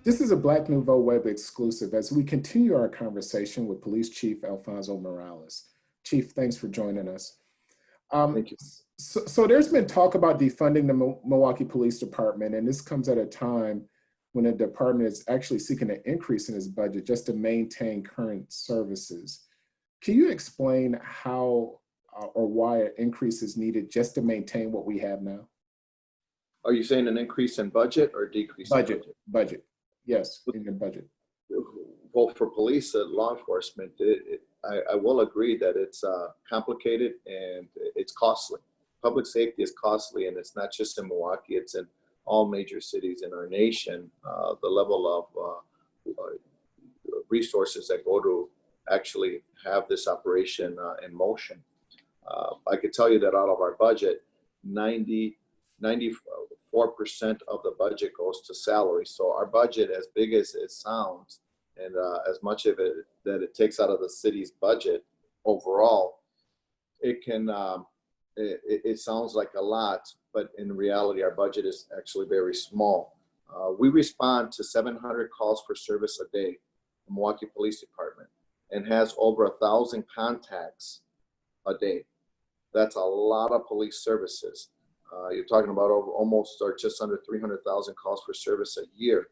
This is a Black Nouveau web exclusive as we continue our conversation with Police Chief Alfonso Morales. Chief, thanks for joining us. Thank you. So there's been talk about defunding the Milwaukee Police Department, and this comes at a time when the department is actually seeking an increase in its budget just to maintain current services. Can you explain how or why an increase is needed just to maintain what we have now? Are you saying an increase in budget or decrease in budget? Budget. Yes, in your budget. Well, for police and law enforcement, I will agree that it's complicated and it's costly. Public safety is costly, and it's not just in Milwaukee, it's in all major cities in our nation. The level of resources that go to actually have this operation in motion. I could tell you that out of our budget, 94% of the budget goes to salary. So our budget, as big as it sounds, and as much of it that it takes out of the city's budget overall, it can, it sounds like a lot, but in reality, our budget is actually very small. We respond to 700 calls for service a day, the Milwaukee Police Department, and has over 1,000 contacts a day. That's a lot of police services. You're talking about over almost or just under 300,000 calls for service a year.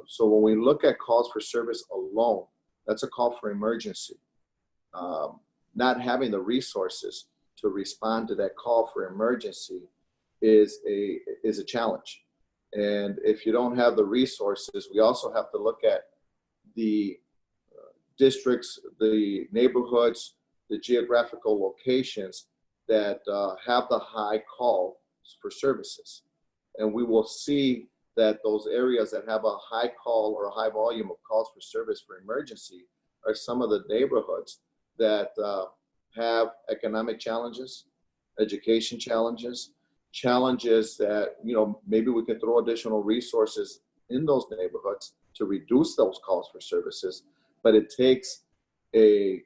So when we look at calls for service alone, that's a call for emergency. Not having the resources to respond to that call for emergency is a challenge. And if you don't have the resources, we also have to look at the districts, the neighborhoods, the geographical locations that have the high call for services. And we will see that those areas that have a high call or a high volume of calls for service for emergency are some of the neighborhoods that have economic challenges, education challenges, challenges that, maybe we can throw additional resources in those neighborhoods to reduce those calls for services. But it takes a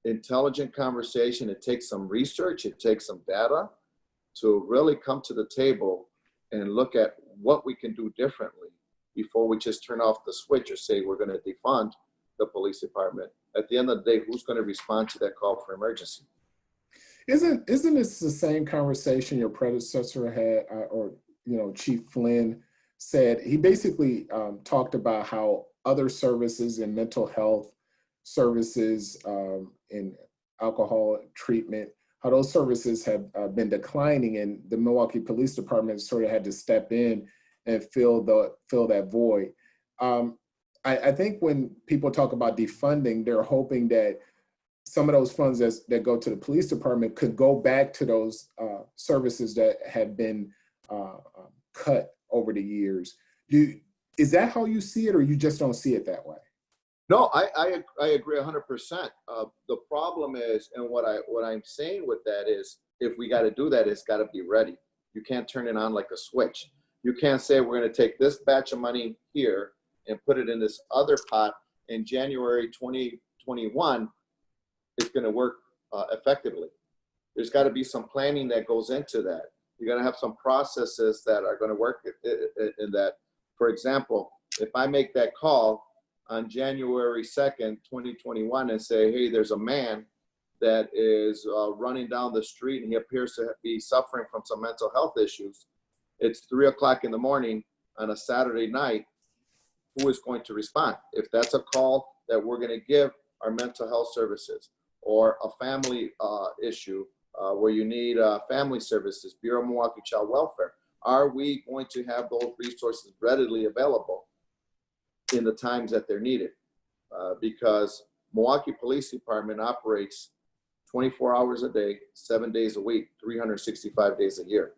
intelligent conversation. It takes some research. It takes some data to really come to the table and look at what we can do differently before we just turn off the switch or say we're going to defund the police department. At the end of the day, who's going to respond to that call for emergency? Isn't this the same conversation your predecessor had, or Chief Flynn said? He basically talked about how other services in mental health services, in alcohol treatment, how those services have been declining, and the Milwaukee Police Department sort of had to step in and fill that void. I think when people talk about defunding, they're hoping that some of those funds that go to the police department could go back to those services that have been cut over the years. Is that how you see it, or you just don't see it that way? No, I agree 100%. The problem is, and what I'm saying with that is, if we got to do that, it's got to be ready. You can't turn it on like a switch. You can't say we're going to take this batch of money here and put it in this other pot in January 2021. It's going to work effectively. There's got to be some planning that goes into that. You're going to have some processes that are going to work in that. For example, if I make that call on January 2nd, 2021, and say, hey, there's a man that is running down the street and he appears to be suffering from some mental health issues. It's 3 o'clock in the morning on a Saturday night. Who is going to respond? If that's a call that we're going to give our mental health services, or a family issue where you need family services, Bureau of Milwaukee Child Welfare, are we going to have those resources readily available in the times that they're needed? Because Milwaukee Police Department operates 24 hours a day, 7 days a week, 365 days a year.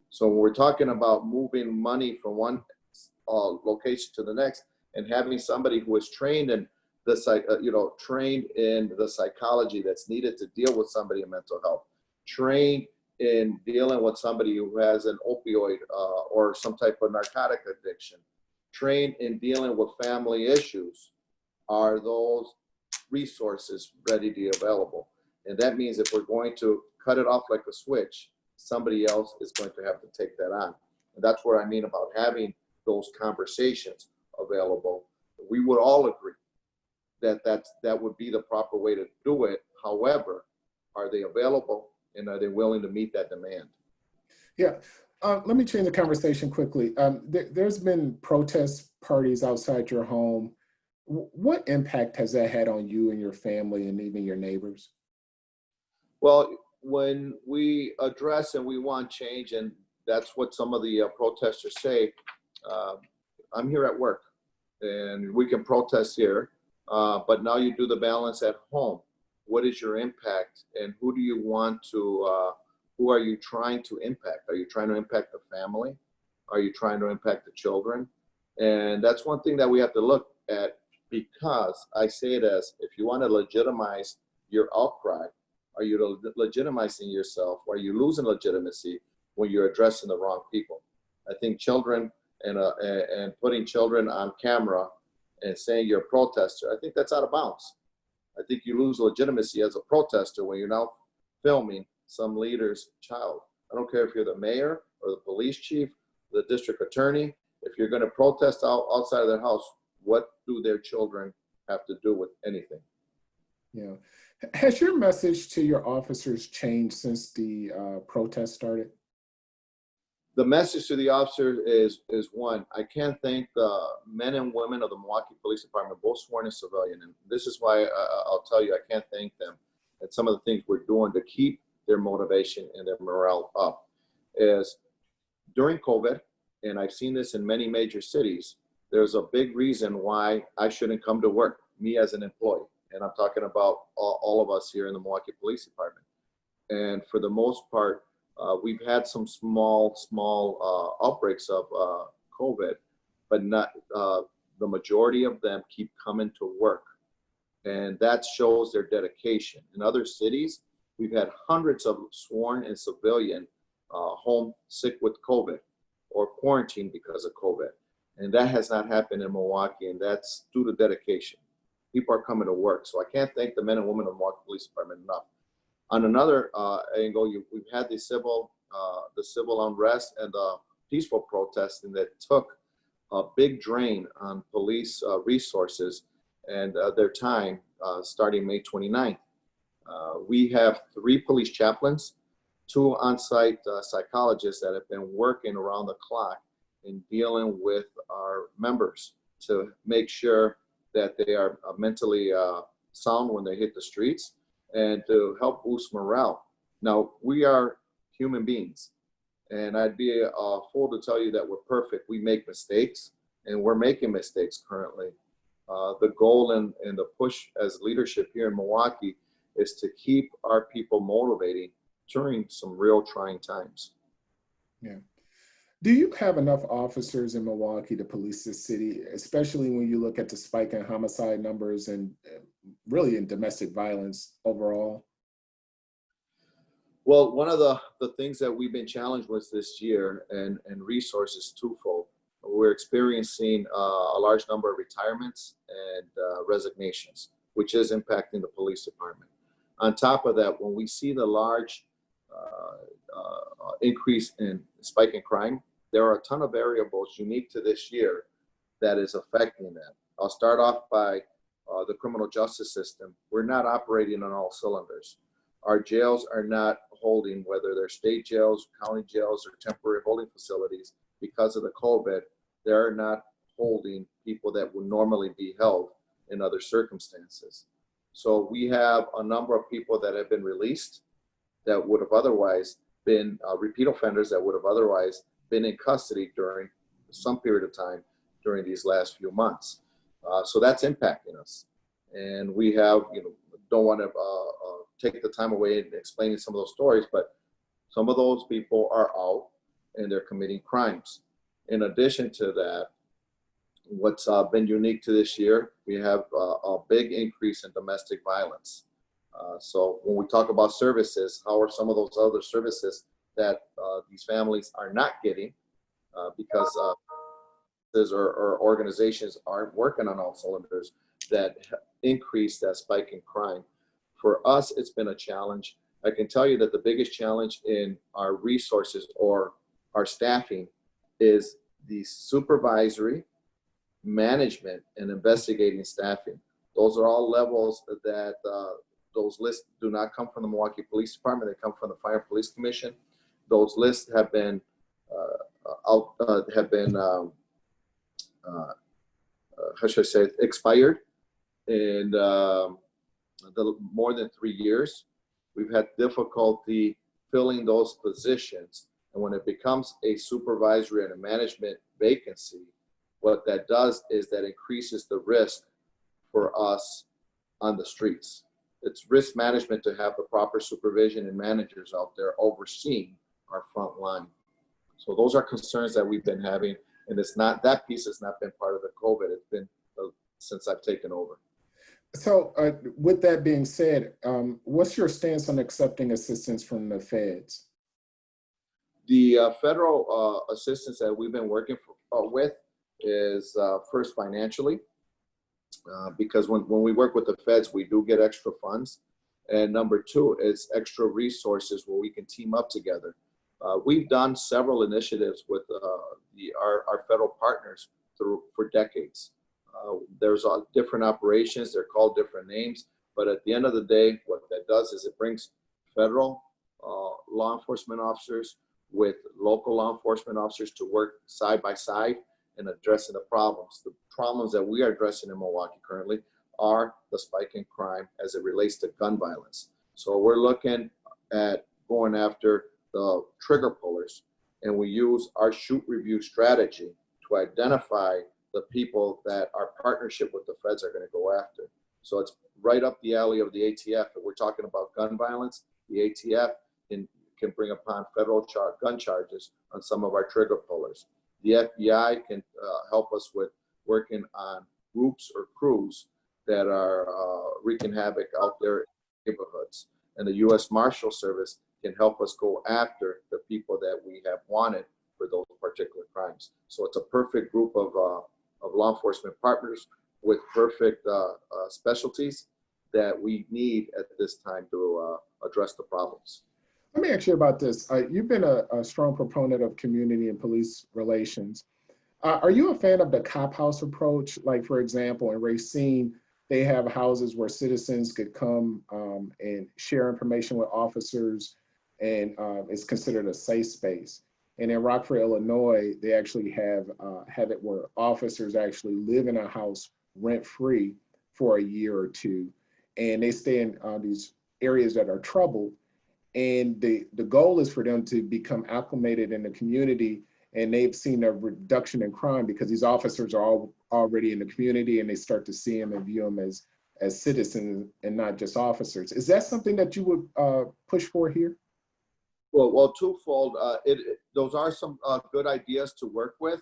So when we're talking about moving money from one location to the next, and having somebody who is trained in trained in the psychology that's needed to deal with somebody in mental health, trained in dealing with somebody who has an opioid or some type of narcotic addiction, trained in dealing with family issues, are those resources ready to be available? And that means if we're going to cut it off like a switch, somebody else is going to have to take that on. And that's what I mean about having those conversations. available, we would all agree that that would be the proper way to do it. However, are they available and are they willing to meet that demand? Yeah. Let me change the conversation quickly. There's been protest parties outside your home. What impact has that had on you and your family and even your neighbors? Well, when we address and we want change, and that's what some of the protesters say, uh, I'm here at work and we can protest here, but now you do the balance at home. What is your impact and who do you want to, who are you trying to impact? Are you trying to impact the family? Are you trying to impact the children? And that's one thing that we have to look at, because I say it as, if you want to legitimize your outcry, are you legitimizing yourself, or are you losing legitimacy when you're addressing the wrong people? I think children and putting children on camera and saying you're a protester, I think that's out of bounds. I think you lose legitimacy as a protester when you're now filming some leader's child. I don't care if you're the mayor or the police chief, the district attorney. If you're going to protest outside of their house, what do their children have to do with anything? Yeah. Has your message to your officers changed since the protest started? The message to the officer is one, I can't thank the men and women of the Milwaukee Police Department, both sworn and civilian. And this is why I'll tell you, I can't thank them. And some of the things we're doing to keep their motivation and their morale up is during COVID, and I've seen this in many major cities, there's a big reason why I shouldn't come to work, me as an employee. And I'm talking about all of us here in the Milwaukee Police Department. And for the most part, we've had some small outbreaks of COVID, but not the majority of them keep coming to work. And that shows their dedication. In other cities, we've had hundreds of sworn and civilian home sick with COVID or quarantined because of COVID. And that has not happened in Milwaukee, and that's due to dedication. People are coming to work. So I can't thank the men and women of the Milwaukee Police Department enough. On another angle, we've had the civil unrest and the peaceful protesting that took a big drain on police resources and their time starting May 29th. We have 3 police chaplains, 2 on-site psychologists that have been working around the clock in dealing with our members to make sure that they are mentally sound when they hit the streets and to help boost morale. Now, we are human beings, and I'd be a fool to tell you that we're perfect. We make mistakes, and we're making mistakes currently. The goal and the push as leadership here in Milwaukee is to keep our people motivating during some real trying times. Yeah. Do you have enough officers in Milwaukee to police this city, especially when you look at the spike in homicide numbers and really in domestic violence overall? Well, one of the things that we've been challenged with this year and resources twofold. We're experiencing a large number of retirements and resignations, which is impacting the police department. On top of that, when we see the large increase in spike in crime, there are a ton of variables unique to this year that is affecting that. I'll start off by the criminal justice system. We're not operating on all cylinders. Our jails are not holding, whether they're state jails, county jails, or temporary holding facilities, because of the COVID, they're not holding people that would normally be held in other circumstances. So we have a number of people that have been released that would have otherwise been repeat offenders that would have otherwise been in custody during some period of time during these last few months. So that's impacting us. And we have, don't want to take the time away in explaining some of those stories, but some of those people are out and they're committing crimes. In addition to that, what's been unique to this year, we have a big increase in domestic violence. So when we talk about services, how are some of those other services that these families are not getting because or organizations aren't working on all cylinders that increase that spike in crime? For us, it's been a challenge. I can tell you that the biggest challenge in our resources or our staffing is the supervisory, management and investigating staffing. Those are all levels that those lists do not come from the Milwaukee Police Department. They come from the Fire and Police Commission. Those lists have been how should I say, expired in more than 3 years. We've had difficulty filling those positions. And when it becomes a supervisory and a management vacancy, what that does is that increases the risk for us on the streets. It's risk management to have the proper supervision and managers out there overseeing our front line. So those are concerns that we've been having, and it's not, that piece has not been part of the COVID. It's been since I've taken over. So with that being said, what's your stance on accepting assistance from the feds? The federal assistance that we've been working with is first financially, because when we work with the feds, we do get extra funds. And number two is extra resources where we can team up together. We've done several initiatives with our federal partners for decades. There's different operations, they're called different names, but at the end of the day, what that does is it brings federal law enforcement officers with local law enforcement officers to work side by side and addressing the problems. The problems that we are addressing in Milwaukee currently are the spike in crime as it relates to gun violence. So we're looking at going after the trigger pullers, and we use our shoot review strategy to identify the people that our partnership with the feds are going to go after. So it's right up the alley of the ATF. If we're talking about gun violence, the ATF can bring upon federal gun charges on some of our trigger pullers. The FBI can help us with working on groups or crews that are wreaking havoc out there in neighborhoods. And the U.S. Marshal Service can help us go after the people that we have wanted for those particular crimes. So it's a perfect group of law enforcement partners with perfect specialties that we need at this time to address the problems. Let me ask you about this. You've been a strong proponent of community and police relations. Are you a fan of the cop house approach? Like, for example, in Racine, they have houses where citizens could come and share information with officers, and it's considered a safe space. And in Rockford, Illinois, they actually have it where officers actually live in a house rent-free for a year or two, and they stay in these areas that are troubled. And the goal is for them to become acclimated in the community, and they've seen a reduction in crime because these officers are all already in the community, and they start to see them and view them as citizens and not just officers. Is that something that you would push for here? Well, twofold. Those are some good ideas to work with.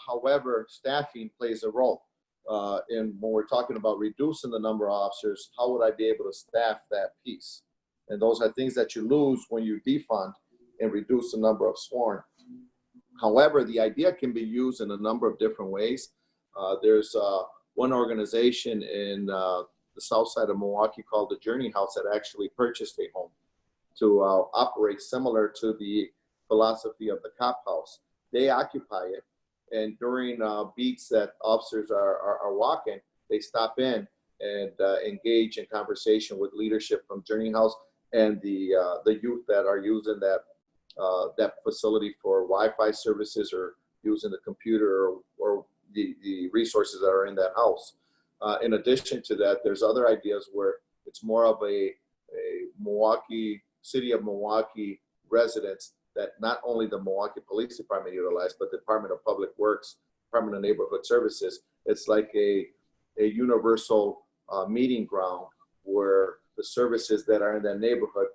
However, staffing plays a role. And when we're talking about reducing the number of officers, how would I be able to staff that piece? And those are things that you lose when you defund and reduce the number of sworn. However, the idea can be used in a number of different ways. There's one organization in the south side of Milwaukee called the Journey House that actually purchased a home to operate similar to the philosophy of the cop house. They occupy it, and during beats that officers are walking, they stop in and engage in conversation with leadership from Journey House and the youth that are using that facility for Wi-Fi services or using the computer or the resources that are in that house. In addition to that, there's other ideas where it's more of a Milwaukee, city of Milwaukee residents that not only the Milwaukee Police Department utilize, but the Department of Public Works, Department of Neighborhood Services. It's like a universal meeting ground where the services that are in that neighborhood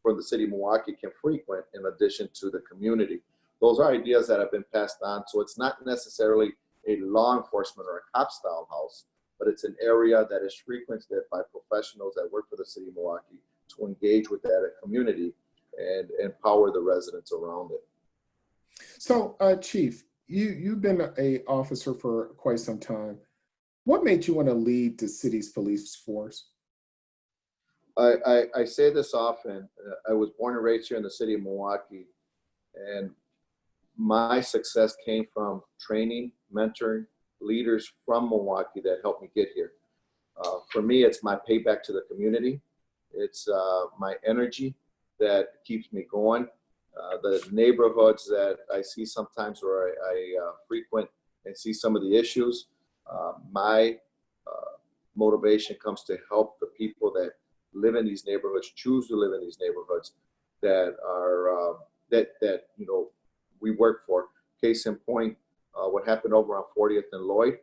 from the city of Milwaukee can frequent in addition to the community. Those are ideas that have been passed on. So it's not necessarily a law enforcement or a cop style house, but it's an area that is frequented by professionals that work for the city of Milwaukee to engage with that community and empower the residents around it. So, Chief, you've been an officer for quite some time. What made you want to lead the city's police force? I say this often. I was born and raised here in the city of Milwaukee, and my success came from training, mentoring, leaders from Milwaukee that helped me get here. For me, it's my payback to the community. It's my energy that keeps me going. The neighborhoods that I see sometimes where I frequent and see some of the issues, my motivation comes to help the people that live in these neighborhoods, choose to live in these neighborhoods that are that we work for. Case in point, what happened over on 40th and Lloyd.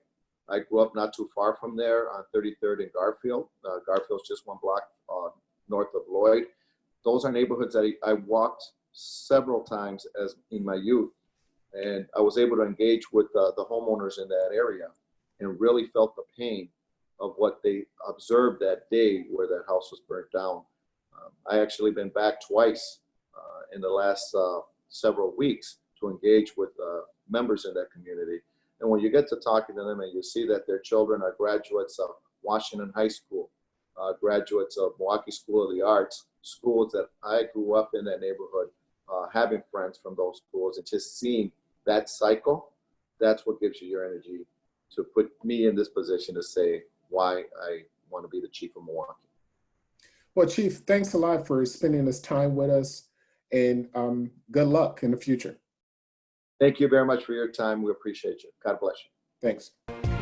I grew up not too far from there on 33rd and Garfield. Garfield's just one block north of Lloyd. Those are neighborhoods that I walked several times as in my youth, and I was able to engage with the homeowners in that area and really felt the pain of what they observed that day where that house was burnt down. I actually been back twice in the last several weeks to engage with members in that community. And when you get to talking to them and you see that their children are graduates of Washington High School, graduates of Milwaukee School of the Arts, schools that I grew up in that neighborhood, having friends from those schools and just seeing that cycle, that's what gives you your energy to put me in this position to say why I want to be the chief of Milwaukee. Well, Chief, thanks a lot for spending this time with us, and good luck in the future. Thank you very much for your time. We appreciate you. God bless you. Thanks.